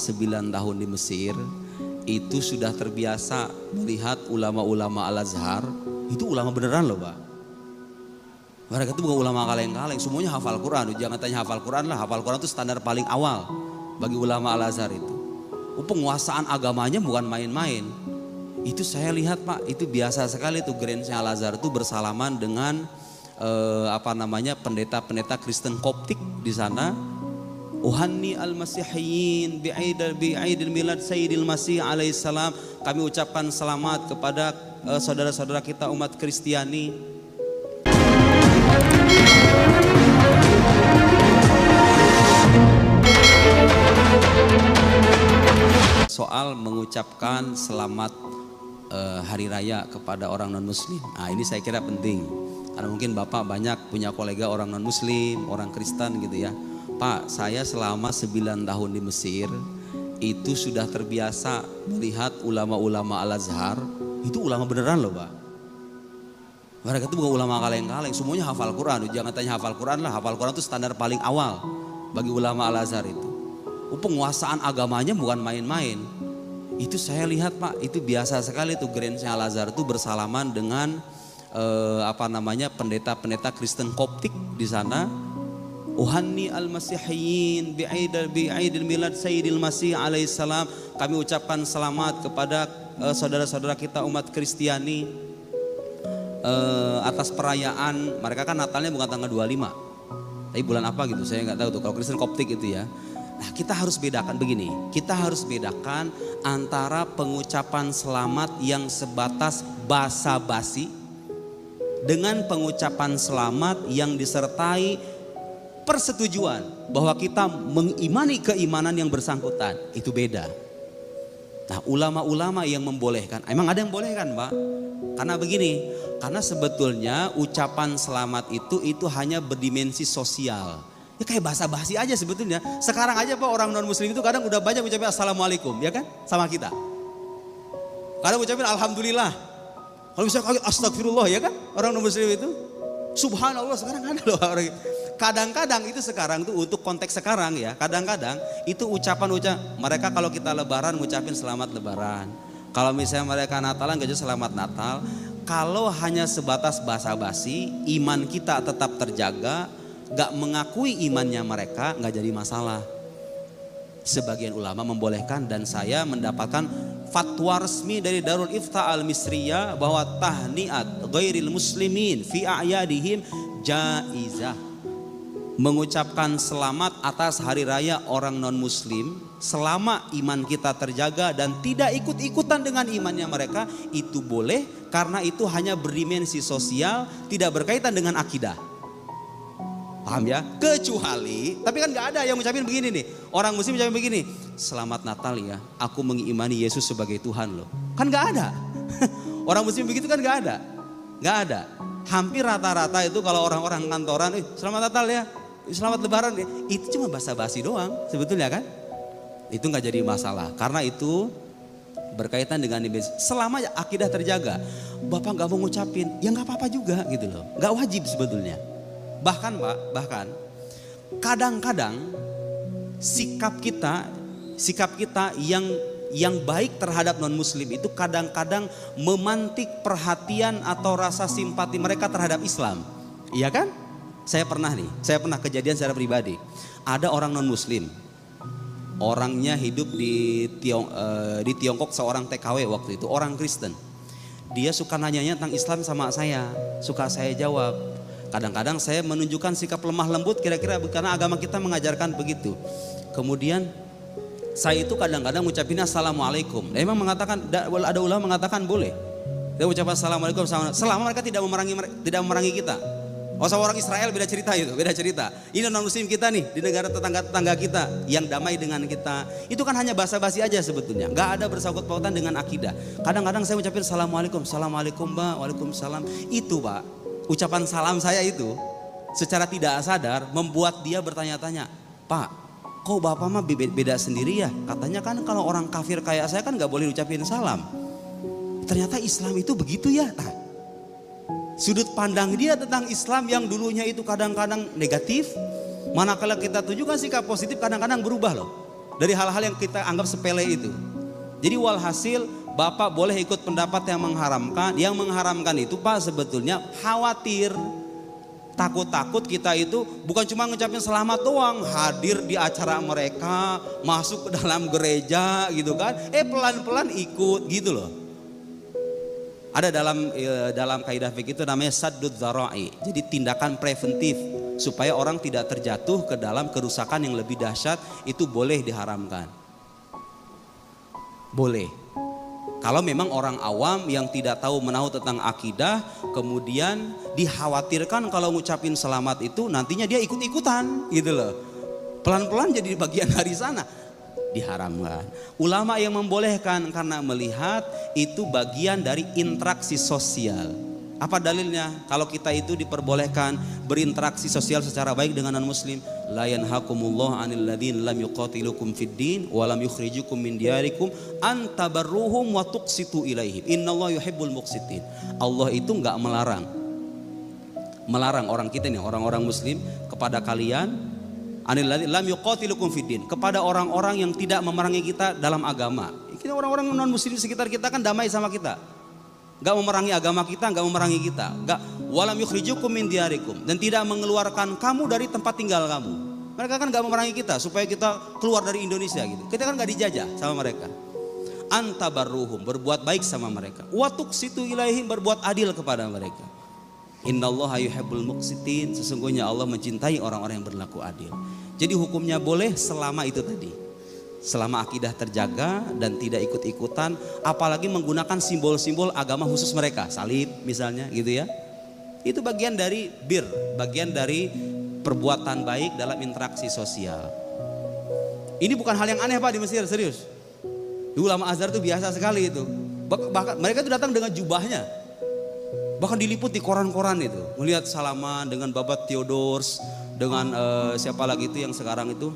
9 tahun di Mesir itu sudah terbiasa melihat ulama-ulama Al-Azhar. Itu ulama beneran loh Pak. Mereka itu bukan ulama kaleng-kaleng, semuanya hafal Quran. Jangan tanya hafal Quran lah, hafal Quran itu standar paling awal bagi ulama Al-Azhar itu. Penguasaan agamanya bukan main-main. Itu saya lihat Pak, itu biasa sekali tuh Grand Al-Azhar itu bersalaman dengan pendeta-pendeta Kristen Koptik di sana. Uhanni al-Masihiyin bi'aidil milad Sayyidil Masih alaihissalam. Kami ucapkan selamat kepada saudara-saudara kita umat Kristiani. Soal mengucapkan selamat hari raya kepada orang non muslim. Nah ini saya kira penting. Karena mungkin Bapak banyak punya kolega orang non muslim, orang Kristen gitu ya. Pak, saya selama 9 tahun di Mesir itu sudah terbiasa melihat ulama-ulama Al-Azhar. Itu ulama beneran loh Pak. Mereka itu bukan ulama kaleng-kaleng, semuanya hafal Quran. Jangan tanya hafal Quran lah, hafal Quran itu standar paling awal bagi ulama Al-Azhar itu. Penguasaan agamanya bukan main-main. Itu saya lihat Pak, itu biasa sekali tuh Grand Al-Azhar itu bersalaman dengan pendeta-pendeta Kristen Koptik di sana. Uhanni al-Masihiyin bi'aidil milad Sayyidil Masih alaihissalam. Kami ucapkan selamat kepada saudara-saudara kita umat Kristiani atas perayaan. Mereka kan Natalnya bukan tanggal 25, tapi bulan apa gitu saya nggak tahu tuh kalau Kristen Koptik itu ya. Nah kita harus bedakan begini, kita harus bedakan antara pengucapan selamat yang sebatas basa-basi dengan pengucapan selamat yang disertai persetujuan bahwa kita mengimani keimanan yang bersangkutan. Itu beda. Nah ulama-ulama yang membolehkan, emang ada yang bolehkan Pak? Karena begini, karena sebetulnya ucapan selamat itu hanya berdimensi sosial. Ya kayak basa-basi aja sebetulnya. Sekarang aja Pak orang non muslim itu kadang udah banyak ucapin assalamualaikum ya kan sama kita. Kadang ucapin alhamdulillah. Kalau bisa kaget astagfirullah ya kan orang non muslim itu. Subhanallah sekarang ada loh orang. Kadang-kadang itu sekarang tuh untuk konteks sekarang ya. Kadang-kadang itu ucapan mereka kalau kita lebaran ngucapin selamat lebaran. Kalau misalnya mereka Natalan gak selamat Natal. Kalau hanya sebatas basa-basi, iman kita tetap terjaga, gak mengakui imannya mereka, gak jadi masalah. Sebagian ulama membolehkan dan saya mendapatkan fatwa resmi dari Darul Ifta Al-Misriyah bahwa tahniat ghairil muslimin fi a'yadihim jaizah. Mengucapkan selamat atas hari raya orang non muslim selama iman kita terjaga dan tidak ikut-ikutan dengan imannya mereka itu boleh karena itu hanya berdimensi sosial, tidak berkaitan dengan akidah. Paham ya? Kecuali, tapi kan gak ada yang mengucapin begini nih. Orang muslim mengucapin begini, selamat Natal ya, aku mengimani Yesus sebagai Tuhan loh. Kan gak ada. Orang muslim begitu kan gak ada. Gak ada. Hampir rata-rata itu kalau orang-orang kantoran, selamat Natal ya, selamat lebaran ya. Itu cuma basa-basi doang sebetulnya kan. Itu gak jadi masalah. Karena itu berkaitan dengan selama akidah terjaga. Bapak gak mau ngucapin, ya gak apa-apa juga gitu loh. Gak wajib sebetulnya. Bahkan Pak, kadang-kadang sikap kita yang baik terhadap non muslim itu kadang-kadang memantik perhatian atau rasa simpati mereka terhadap Islam. Iya kan? Saya pernah kejadian secara pribadi. Ada orang non muslim. Orangnya hidup di Tiongkok, seorang TKW waktu itu, orang Kristen. Dia suka nanyanya tentang Islam sama saya, suka saya jawab. Kadang-kadang saya menunjukkan sikap lemah lembut kira-kira karena agama kita mengajarkan begitu. Kemudian saya itu kadang-kadang ucapin assalamualaikum. Memang mengatakan ada ulama mengatakan boleh. Dia ucapan assalamualaikum selama mereka tidak memerangi kita. Sama orang Israel beda cerita itu, beda cerita. Ini non muslim kita nih di negara tetangga kita yang damai dengan kita. Itu kan hanya basa-basi aja sebetulnya. Gak ada bersangkut pautan dengan akidah. Kadang-kadang saya ucapin assalamualaikum, assalamualaikum Mbak, waalaikumsalam. Itu Pak. Ucapan salam saya itu secara tidak sadar membuat dia bertanya-tanya, Pak, kok Bapak mah beda sendiri ya? Katanya kan kalau orang kafir kayak saya kan gak boleh ucapin salam. Ternyata Islam itu begitu ya. Nah, sudut pandang dia tentang Islam yang dulunya itu kadang-kadang negatif, manakala kita tunjukkan sikap positif kadang-kadang berubah loh. dari hal-hal yang kita anggap sepele itu. Jadi walhasil Bapak boleh ikut pendapat yang mengharamkan. Yang mengharamkan itu Pak sebetulnya khawatir, takut-takut kita itu bukan cuma ngucapin selamat doang, hadir di acara mereka, masuk ke dalam gereja gitu kan, pelan-pelan ikut gitu loh. Ada dalam kaidah fikih itu namanya saddud dzara'i. Jadi tindakan preventif supaya orang tidak terjatuh ke dalam kerusakan yang lebih dahsyat, itu boleh diharamkan. Boleh. Kalau memang orang awam yang tidak tahu menahu tentang akidah, kemudian dikhawatirkan kalau ngucapin selamat itu nantinya dia ikut-ikutan gitu loh. Pelan-pelan jadi bagian dari sana, diharamkan. Ulama yang membolehkan karena melihat itu bagian dari interaksi sosial. Apa dalilnya? Kalau kita itu diperbolehkan berinteraksi sosial secara baik dengan non-muslim, la yanhakumullahu 'anil ladzina lam yuqatilukum fid din wa lam yukhrijukum min diyarikum an tabarruhum wa tuqsitu ilaihim. Innallaha yuhibbul muqsitin. Allah itu enggak melarang orang kita nih, orang-orang muslim, kepada kalian anil ladzina lam yuqatilukum fid din, kepada orang-orang yang tidak memerangi kita dalam agama. Kita orang-orang non-muslim sekitar kita kan damai sama kita. Gak memerangi agama kita, gak memerangi kita, gak walam yukhrijukum min diyarikum, dan tidak mengeluarkan kamu dari tempat tinggal kamu. Mereka kan gak memerangi kita supaya kita keluar dari Indonesia gitu. Kita kan gak dijajah sama mereka. Antabarruhum, berbuat baik sama mereka. Wa tuqsitu ilaihim, berbuat adil kepada mereka. Innallaha yuhibbul muqsitin, sesungguhnya Allah mencintai orang-orang yang berlaku adil. Jadi hukumnya boleh selama itu tadi. Selama akidah terjaga dan tidak ikut-ikutan, apalagi menggunakan simbol-simbol agama khusus mereka, salib misalnya gitu ya. Itu bagian dari bagian dari perbuatan baik dalam interaksi sosial. Ini bukan hal yang aneh Pak di Mesir, serius. Di ulama Azhar itu biasa sekali itu. Bahkan mereka itu datang dengan jubahnya. Bahkan diliput di koran-koran itu. Melihat salaman dengan Bapak Theodors, dengan siapa lagi itu yang sekarang itu,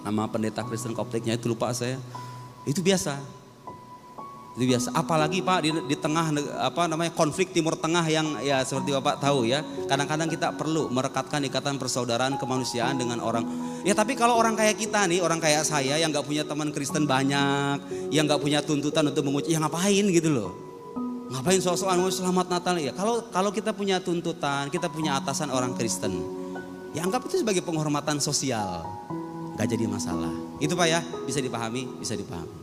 nama pendeta Kristen Koptiknya itu lupa saya. Itu biasa. Itu biasa. Apalagi Pak di tengah konflik Timur Tengah yang ya seperti Bapak tahu ya. Kadang-kadang kita perlu merekatkan ikatan persaudaraan kemanusiaan dengan orang. Ya tapi kalau orang kayak kita nih, orang kayak saya yang nggak punya teman Kristen banyak, yang nggak punya tuntutan untuk mengucap, ya ngapain gitu loh. Ngapain soal-soal selamat Natal ya. Kalau kita punya tuntutan, kita punya atasan orang Kristen, ya anggap itu sebagai penghormatan sosial. Gak jadi masalah. Itu Pak ya, bisa dipahami, bisa dipahami.